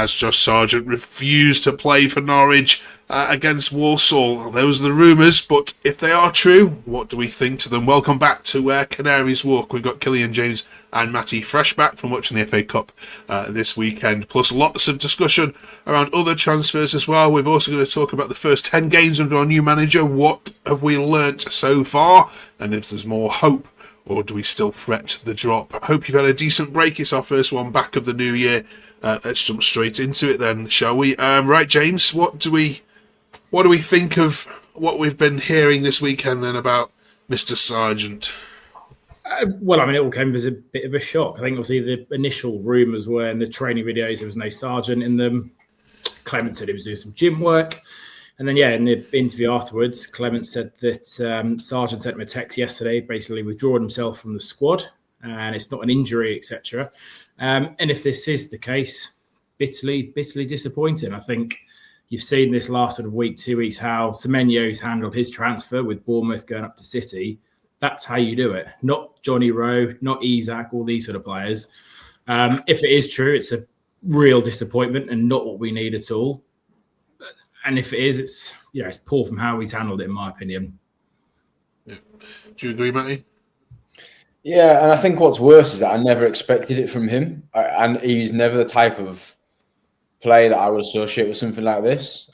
as Josh Sargent refused to play for Norwich against Walsall. Those are the rumours, but if they are true, what do we think to them? Welcome back to Canaries Walk. We've got Killian James and Matty fresh back from watching the FA Cup this weekend, plus lots of discussion around other transfers as well. We're also going to talk about the first 10 games under our new manager. What have we learnt so far? And if there's more hope, or do we still fret the drop? I hope you've had a decent break. It's our first one back of the new year. Let's jump straight into it then, shall we? Right, James, what do we think of what we've been hearing this weekend then about Mr. Sargent? Well, I mean, it all came as a bit of a shock. I think obviously the initial rumours were in the training videos there was no Sargent in them. Clement said he was doing some gym work. And then, in the interview afterwards, Clement said that Sargent sent him a text yesterday, basically withdrawing himself from the squad, and it's not an injury, etc. And if this is the case, bitterly disappointing. I think you've seen this last sort of week, 2 weeks, how Semenyo's handled his transfer with Bournemouth going up to City. That's how you do it. Not Johnny Rowe, not Isak, all these sort of players. If it is true, it's a real disappointment and not what we need at all. And if it is, it's poor from how he's handled it, in my opinion. Yeah. Do you agree, Matty? Yeah, and I think what's worse is that I never expected it from him. And he's never the type of player that I would associate with something like this.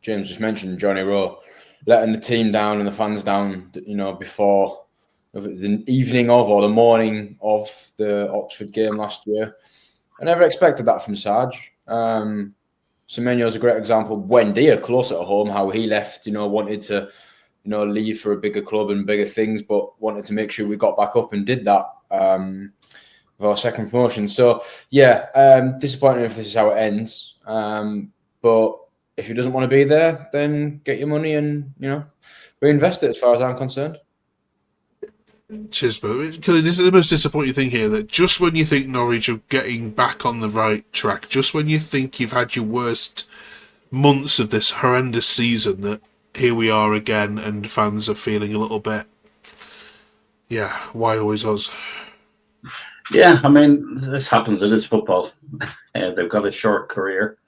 James just mentioned Johnny Rowe letting the team down and the fans down, before, if it was the evening of or the morning of the Oxford game last year. I never expected that from Sarge. Semenyo's a great example. Buendia, close at home, how he left, wanted to, leave for a bigger club and bigger things, but wanted to make sure we got back up and did that with our second promotion. So, disappointing if this is how it ends. But if he doesn't want to be there, then get your money and, reinvest it as far as I'm concerned. Cheers, bro. Killian, this is the most disappointing thing here, that just when you think Norwich are getting back on the right track, just when you think you've had your worst months of this horrendous season, that here we are again and fans are feeling a little bit, why always us? Yeah, I mean, this happens. It is football. They've got a short career.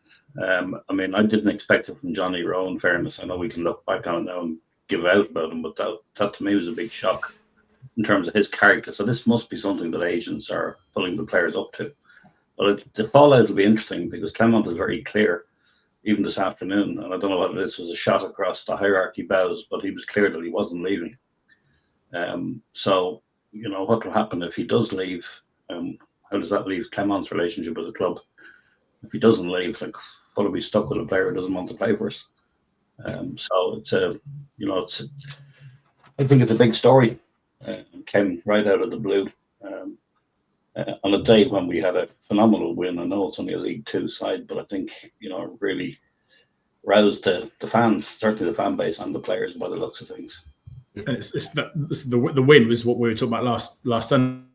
I didn't expect it from Johnny Rowe, in fairness. I know we can look back on it now and give out about him, but that to me was a big shock in terms of his character. So this must be something that agents are pulling the players up to. But the fallout will be interesting because Clement is very clear, even this afternoon, and I don't know whether this was a shot across the hierarchy bows, but he was clear that he wasn't leaving. So, what will happen if he does leave? How does that leave Clement's relationship with the club? If he doesn't leave, what are we stuck with a player who doesn't want to play for us? So it's I think it's a big story. Came right out of the blue on a day when we had a phenomenal win. I know it's only a League Two side, but I think it really roused the fans, certainly the fan base and the players, by the looks of things. And the win was what we were talking about last Sunday.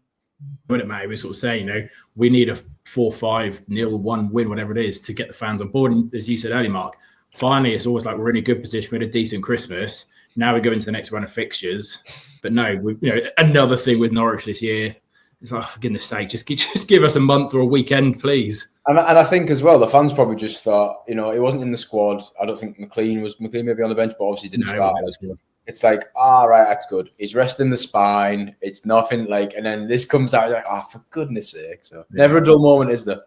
When it may, we sort of say, we need a 4-5, 0-1 win, whatever it is, to get the fans on board. And as you said earlier, Mark, finally, it's always like we're in a good position. We had a decent Christmas. Now we go into the next round of fixtures. But no, another thing with Norwich this year. It's like, for goodness sake, just give us a month or a weekend, please. And I think as well, the fans probably just thought, he wasn't in the squad. I don't think McLean maybe on the bench, but obviously didn't start. It's like, right, that's good. He's resting the spine. It's nothing and then this comes out, like, for goodness sake. So never a dull moment, is there?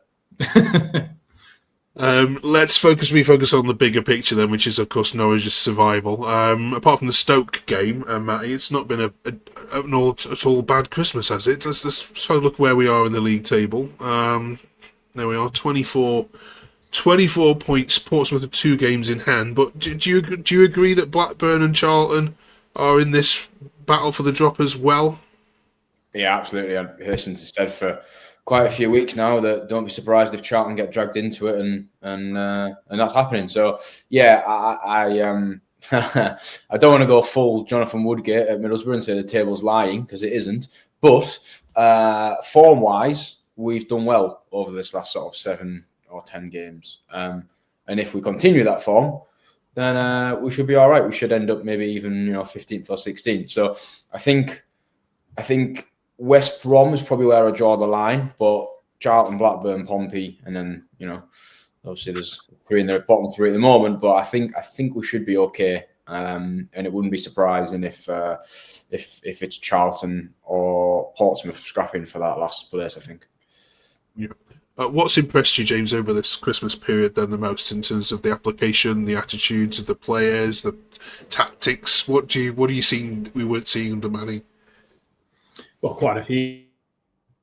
Let's refocus on the bigger picture then, which is, of course, Norwich's survival. Apart from the Stoke game, Matty, it's not been an all bad Christmas, has it? Let's look where we are in the league table. There we are, 24 points. Portsmouth have 2 games in hand. But do you agree that Blackburn and Charlton are in this battle for the drop as well? Yeah, absolutely. Hastings has said for quite a few weeks now that don't be surprised if Charlton get dragged into it, and that's happening. So I I don't want to go full Jonathan Woodgate at Middlesbrough and say the table's lying, because it isn't. But form wise, we've done well over this last sort of 7 or 10 games, and if we continue that form, then we should be all right. We should end up maybe even 15th or 16th. So I think West Brom is probably where I draw the line, but Charlton, Blackburn, Pompey, and then Obviously there's 3 in the bottom 3 at the moment, but I think we should be okay. And it wouldn't be surprising if it's Charlton or Portsmouth scrapping for that last place, I think. Yeah. What's impressed you, James, over this Christmas period then the most in terms of the application, the attitudes of the players, the tactics? What are you seeing we weren't seeing under Manning? Well, quite a few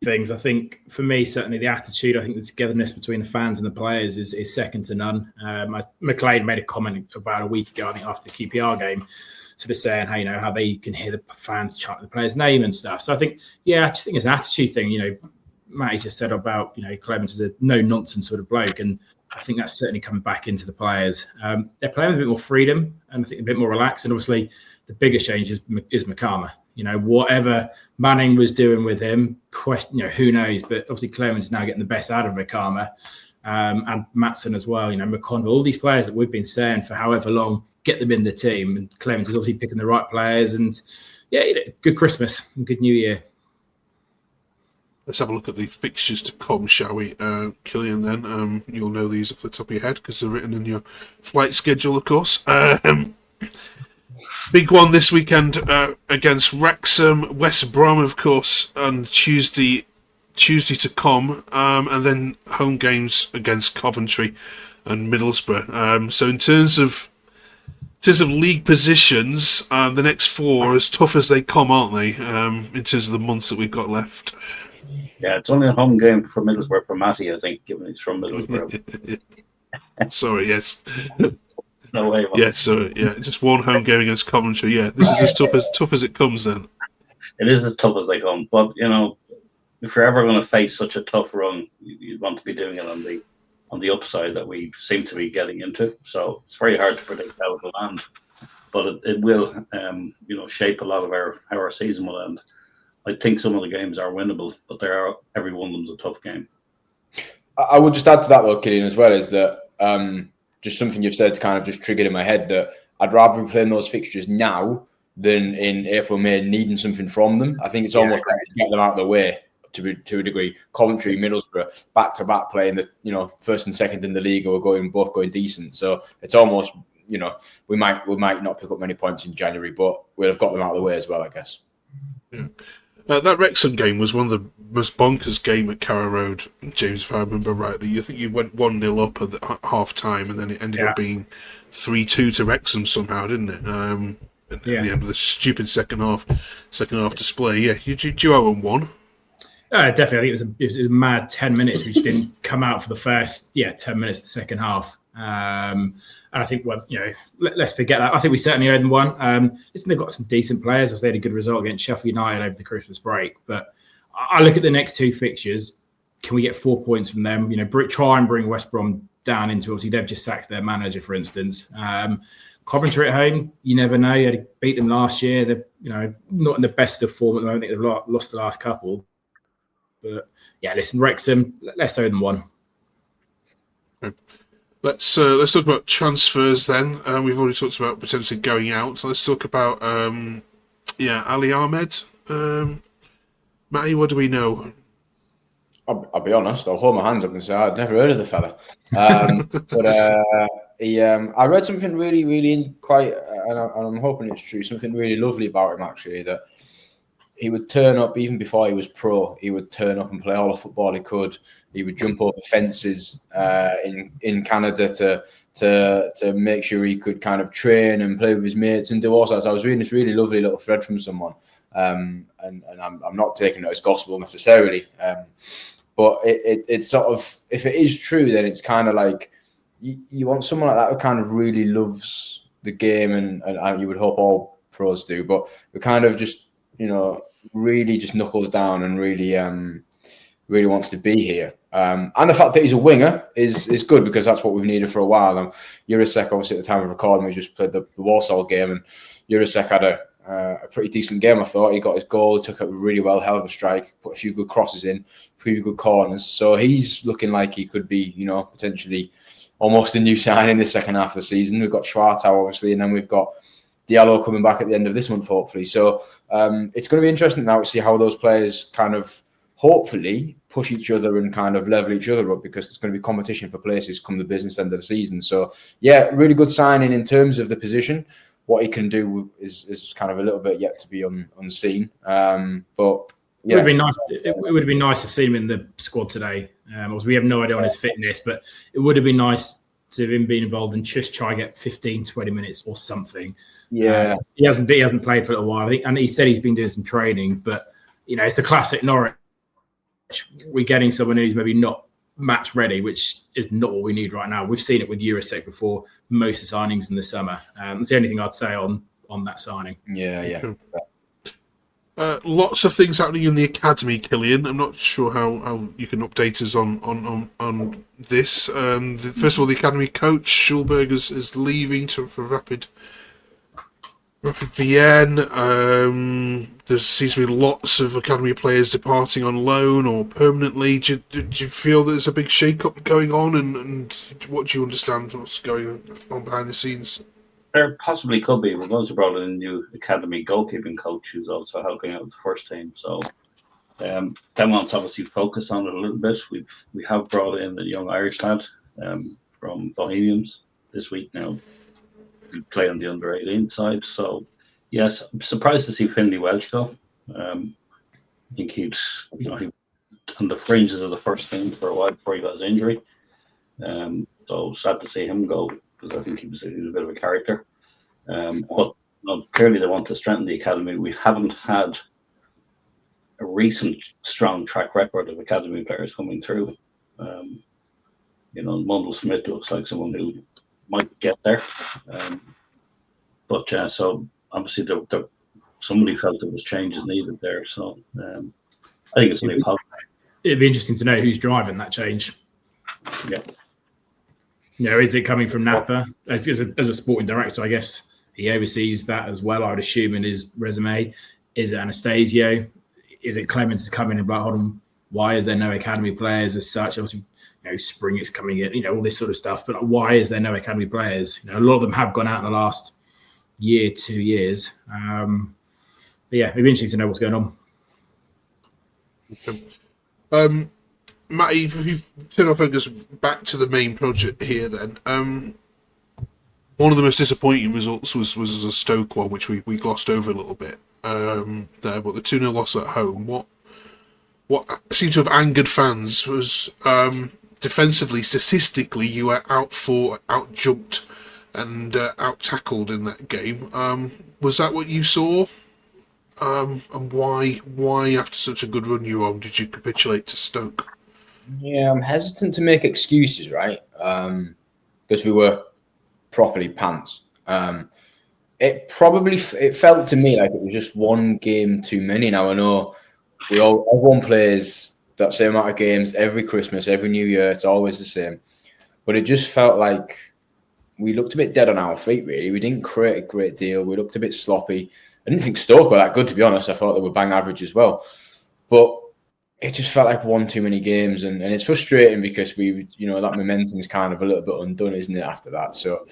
things. I think for me, certainly the attitude, I think the togetherness between the fans and the players is second to none. McLean made a comment about a week ago, I think after the QPR game, sort of saying how they can hear the fans chant the player's name and stuff. So I think, I just think it's an attitude thing. Matty just said about, Clemens is a no-nonsense sort of bloke, and I think that's certainly coming back into the players. They're playing with a bit more freedom and I think a bit more relaxed, and obviously the biggest change is Makama. Whatever Manning was doing with him, who knows, but obviously Clemens is now getting the best out of Makama, and Maatsen as well, McConville, all these players that we've been saying for however long, get them in the team, and Clemens is obviously picking the right players, and good Christmas and good New Year. Let's have a look at the fixtures to come, shall we? Killian, then. You'll know these off the top of your head because they're written in your flight schedule, of course. Big one this weekend against Wrexham, West Brom, of course, on Tuesday to come, and then home games against Coventry and Middlesbrough. So in terms of league positions, the next 4 are as tough as they come, aren't they? In terms of the months that we've got left. Yeah, it's only a home game for Middlesbrough for Matty, I think, given he's from Middlesbrough. Sorry, yes. No way. Man. Yeah, so just one home game against Coventry. Yeah, this is as tough as it comes. Then it is as tough as they come. But if you're ever going to face such a tough run, you want to be doing it on the upside that we seem to be getting into. So it's very hard to predict how it will land, but it will, shape a lot of how our season will end. I think some of the games are winnable, but every one of them's a tough game. I would just add to that though, Killian, as well, is that just something you've said kind of just triggered in my head that I'd rather be playing those fixtures now than in April, May, needing something from them. I think it's almost better to get them out of the way to a degree. Coventry, Middlesbrough, back to back playing the first and second in the league, or both going decent. So it's almost we might not pick up many points in January, but we'll have got them out of the way as well, I guess. Yeah. That Wrexham game was one of the most bonkers game at Carrow Road, James, if I remember rightly. I think you went 1-0 up at the half time, and then it ended up being 3-2 to Wrexham somehow, didn't it? At the end of the stupid second half display. Yeah, you owe them one. Definitely. I think it was a mad 10 minutes, which didn't come out for the first 10 minutes of the second half. And I think, let's forget that. I think we certainly owe them one. They've got some decent players. They had a good result against Sheffield United over the Christmas break. But I look at the next 2 fixtures. Can we get 4 points from them? Try and bring West Brom down into, obviously, they've just sacked their manager, for instance. Coventry at home, you never know. You had to beat them last year. They've, not in the best of form at the moment. I think they've lost the last couple. But, listen, Wrexham, let's owe them one. Okay. Let's talk about transfers then. We've already talked about potentially going out. So let's talk about Ali Ahmed. Matty, what do we know? I'll be honest. I'll hold my hands up and say I'd never heard of the fella. But I read something really, really and I'm hoping it's true. Something really lovely about him actually. That he would turn up even before he was pro. He would turn up and play all the football he could. He would jump over fences in Canada to make sure he could kind of train and play with his mates and do all sorts. I was reading this really lovely little thread from someone, and I'm not taking it as gospel necessarily, but it's sort of, if it is true, then it's kind of like you want someone like that who kind of really loves the game, and you would hope all pros do, but who kind of just really just knuckles down and really wants to be here. And the fact that he's a winger is good, because that's what we've needed for a while. And Jurasek, obviously, at the time of recording, we just played the Walsall game, and Jurasek had a pretty decent game, I thought. He got his goal, took it really well, held a strike, put a few good crosses in, a few good corners. So he's looking like he could be, potentially almost a new sign in the second half of the season. We've got Schwartau, obviously, and then we've got Diallo coming back at the end of this month, hopefully. So it's going to be interesting now to see how those players kind of hopefully push each other and kind of level each other up, because there's going to be competition for places come the business end of the season. So yeah, really good signing in terms of the position. What he can do is kind of a little bit yet to be unseen. But yeah, it would have been nice to see him in the squad today. We have no idea on his fitness, but it would have been nice to have him being involved and just try and get 15, 20 minutes or something. Yeah, he hasn't played for a little while, I think, and he said he's been doing some training, but it's the classic Norwich. We're getting someone who's maybe not match ready, which is not what we need right now. We've seen it with Eurosec before, most of the signings in the summer. That's the only thing I'd say on that signing. Yeah. Cool. Lots of things happening in the academy, Killian. I'm not sure how you can update us on this. First of all, the academy coach Schulberg is leaving for Rapid Vienna. There seems to be lots of academy players departing on loan or permanently. Do you feel there's a big shake-up going on? And what do you understand what's going on behind the scenes? There possibly could be. We've also brought in a new academy goalkeeping coach who's also helping out with the first team. So they want to obviously focus on it a little bit. We have brought in a young Irish lad from Bohemians this week now. We play on the under-18 side. So yes, I'm surprised to see Finlay Welch go. I think he on the fringes of the first team for a while before he got his injury. So sad to see him go, because I think he was a bit of a character. But clearly they want to strengthen the academy. We haven't had a recent strong track record of academy players coming through. Mundell Smith looks like someone who might get there. So obviously somebody felt there was changes needed there. So I think it's really positive. It'd be interesting to know who's driving that change. Yeah. Is it coming from Napa? As a sporting director, I guess he oversees that as well, I would assume, in his resume. Is it Anastasio? Is it Clemens coming in? Hold on, why is there no academy players as such? Obviously, Spring is coming in, all this sort of stuff. But why is there no academy players? A lot of them have gone out in the last year, 2 years. But yeah, it'd be interesting to know what's going on. Okay. Matty, if you've turned our focus back to the main project here, then one of the most disappointing results was a Stoke one, which we glossed over a little bit there. But the 2-0 loss at home, what seemed to have angered fans was defensively, statistically, you were out-jumped and out-tackled in that game. Was that what you saw? And why, after such a good run you were on, did you capitulate to Stoke? Yeah, I'm hesitant to make excuses, right? Because we were properly pants. It felt to me like it was just one game too many. Now I know everyone plays that same amount of games every Christmas, every New Year. It's always the same. But it just felt like we looked a bit dead on our feet, really. We didn't create a great deal. We looked a bit sloppy. I didn't think Stoke were that good, to be honest. I thought they were bang average as well. But it just felt like one too many games, and it's frustrating because that momentum is kind of a little bit undone, isn't it, after that? So,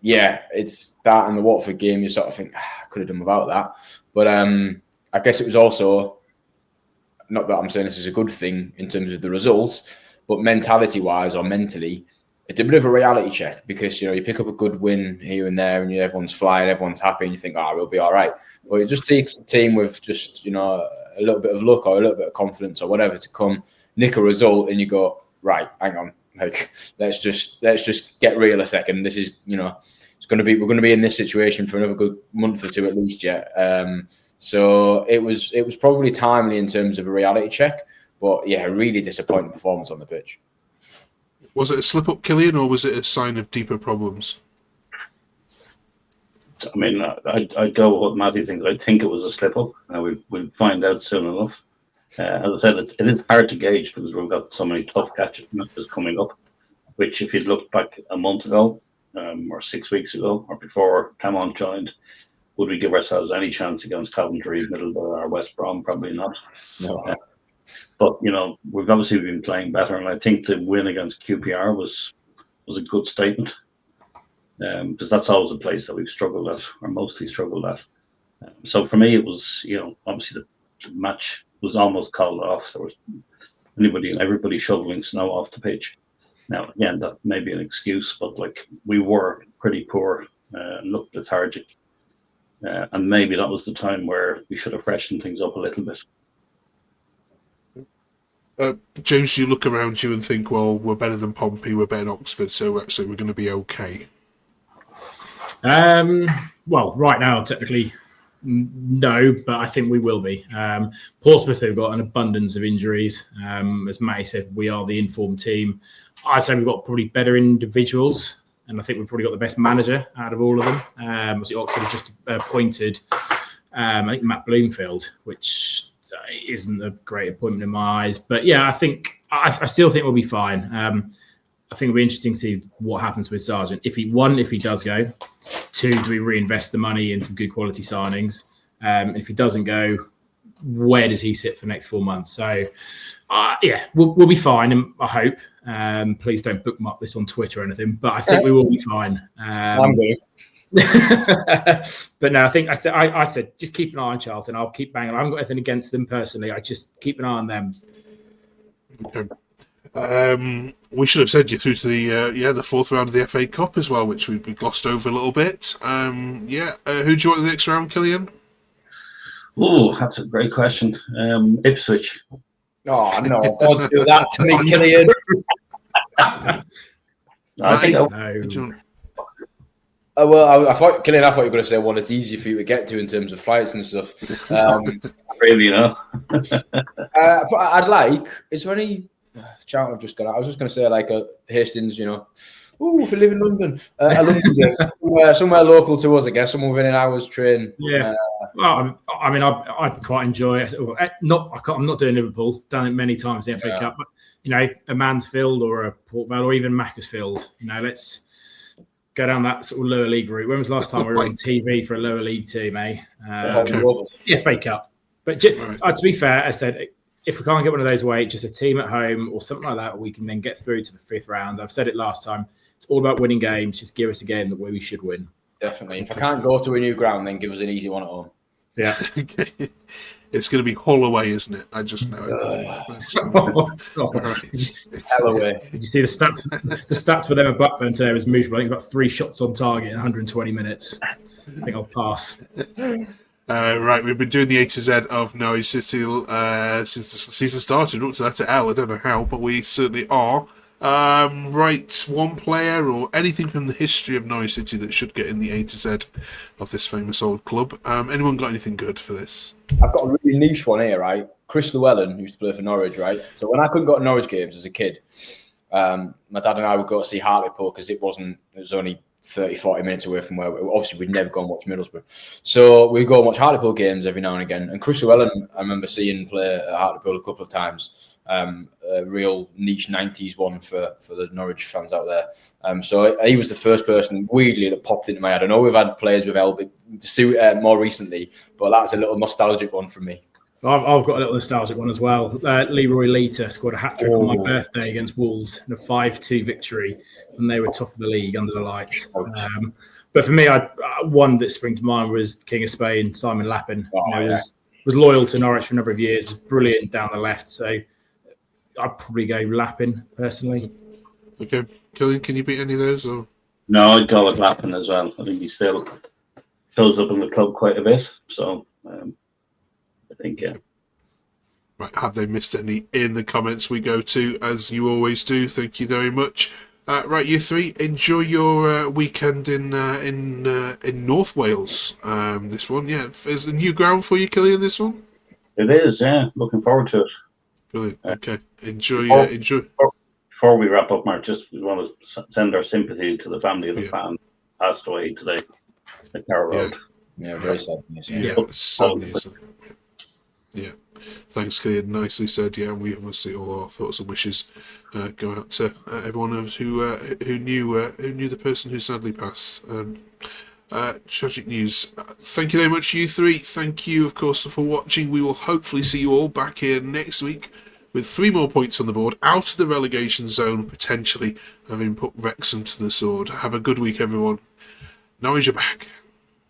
it's that and the Watford game. You sort of think, I could have done without that. But I guess it was also, not that I'm saying this is a good thing in terms of the results, but mentality-wise or mentally, it's a bit of a reality check because, you pick up a good win here and there and everyone's flying, everyone's happy and you think, we'll be all right. But it just takes a team with just, a little bit of luck or a little bit of confidence or whatever to come nick a result and you go, right, hang on, let's just get real a second. This is, we're going to be in this situation for another good month or two at least yet. So it was probably timely in terms of a reality check, but yeah, really disappointing performance on the pitch. Was it a slip-up, Killian, or was it a sign of deeper problems? I mean, I'd go with what Matty thinks. I think it was a slip-up. We'll find out soon enough. As I said, it is hard to gauge because we've got so many tough matches coming up, which if you'd looked back a month ago or 6 weeks ago or before Camon joined, would we give ourselves any chance against Coventry, Middlesbrough or West Brom? Probably not. No. But, we've obviously been playing better, and I think the win against QPR was a good statement. Because that's always a place that we've struggled at, or mostly struggled at. So for me, it was, obviously the match was almost called off. There was everybody shoveling snow off the pitch. Now, again, that may be an excuse, but like we were pretty poor, looked lethargic, and maybe that was the time where we should have freshened things up a little bit. James, you look around you and think, well, we're better than Pompey, we're better than Oxford, so actually we're going to be okay. Well, right now, technically, no, but I think we will be. Portsmouth have got an abundance of injuries. As Matty said, we are the informed team. I'd say we've got probably better individuals, and I think we've probably got the best manager out of all of them. Obviously, Oxford have just appointed, I think, Matt Bloomfield, which isn't a great appointment in my eyes. But yeah, I still think we'll be fine. I think it'll be interesting to see what happens with Sargent. If he does go. 2, do we reinvest the money in some good quality signings? If he doesn't go, where does he sit for the next 4 months? So, yeah, we'll be fine, and I hope. Please don't bookmark this on Twitter or anything, but I think we will be fine. I'm good. But no, I think I said just keep an eye on Charlton. I'll keep banging. I haven't got anything against them personally. I just keep an eye on them. Okay. We should have sent you through to the fourth round of the FA Cup as well, which we glossed over a little bit. Who do you want in the next round, Killian? Oh, that's a great question. Ipswich. Oh no! Don't do that to me, Killian. Well, I thought Killian. I thought you were going to say one that's easier for you to get to in terms of flights and stuff. Really, I'd like. Is there any? Charlton have just got out. I was just going to say like a Hastings, if you live in London, a London game, somewhere local to us, I guess, somewhere within an hour's train. Yeah. Well, I mean, I quite enjoy it. I'm not doing Liverpool. Done it many times in the FA Cup, but a Mansfield or a Port Vale or even Macclesfield. Let's go down that sort of lower league route. When was the last time we were on TV for a lower league team? The FA Cup. But to be fair, I said, if we can't get one of those away, just a team at home or something like that, we can then get through to the 5th round. I've said it last time. It's all about winning games. Just give us a game that way we should win. Definitely. If I can't go to a new ground, then give us an easy one at home. Yeah. It's going to be Holloway, isn't it? I just know it. Holloway. You see the stats for them at Blackburn today was miserable. I think about 3 shots on target in 120 minutes. I think I'll pass. Right, we've been doing the A to Z of Norwich City since the season started. Up to that to L, I don't know how, but we certainly are. Right, one player or anything from the history of Norwich City that should get in the A to Z of this famous old club. Anyone got anything good for this? I've got a really niche one here, right? Chris Llewellyn used to play for Norwich, right? So when I couldn't go to Norwich games as a kid, my dad and I would go to see Hartlepool because it was only 30, 40 minutes away from where obviously we'd never go and watch Middlesbrough. So we'd go and watch Hartlepool games every now and again. And Chris Llewellyn, I remember seeing play at Hartlepool a couple of times. A real niche 90s one for the Norwich fans out there. So he was the first person, weirdly, that popped into my head. I know we've had players with Elby more recently, but that's a little nostalgic one for me. I've got a little nostalgic one as well. Leroy Lita scored a hat-trick on my birthday against Wolves in a 5-2 victory when they were top of the league under the lights. But for me, one that sprang to mind was King of Spain, Simon Lappin. Was loyal to Norwich for a number of years, was brilliant down the left. So I'd probably go Lappin, personally. Okay. Killian, can you beat any of those? Or? No, I'd go with Lappin as well. I think he still shows up in the club quite a bit. So I think, yeah. Right, have they missed any in the comments we go to, as you always do? Thank you very much. Right, you three, enjoy your weekend in North Wales. This one, yeah. Is a new ground for you, Killian, this one? It is, yeah. Looking forward to it. Brilliant. Okay. Enjoy. Before we wrap up, Mark, we want to send our sympathy to the family of the fan passed away today at Carrow Road. Yeah, very sad news. Sad news. Yeah. Thanks, Killian. Nicely said. Yeah, we obviously all our thoughts and wishes go out to everyone who knew the person who sadly passed. Tragic news. Thank you very much, you three. Thank you, of course, for watching. We will hopefully see you all back here next week with 3 more points on the board, out of the relegation zone, potentially having put Wrexham to the sword. Have a good week, everyone. Norwich are back.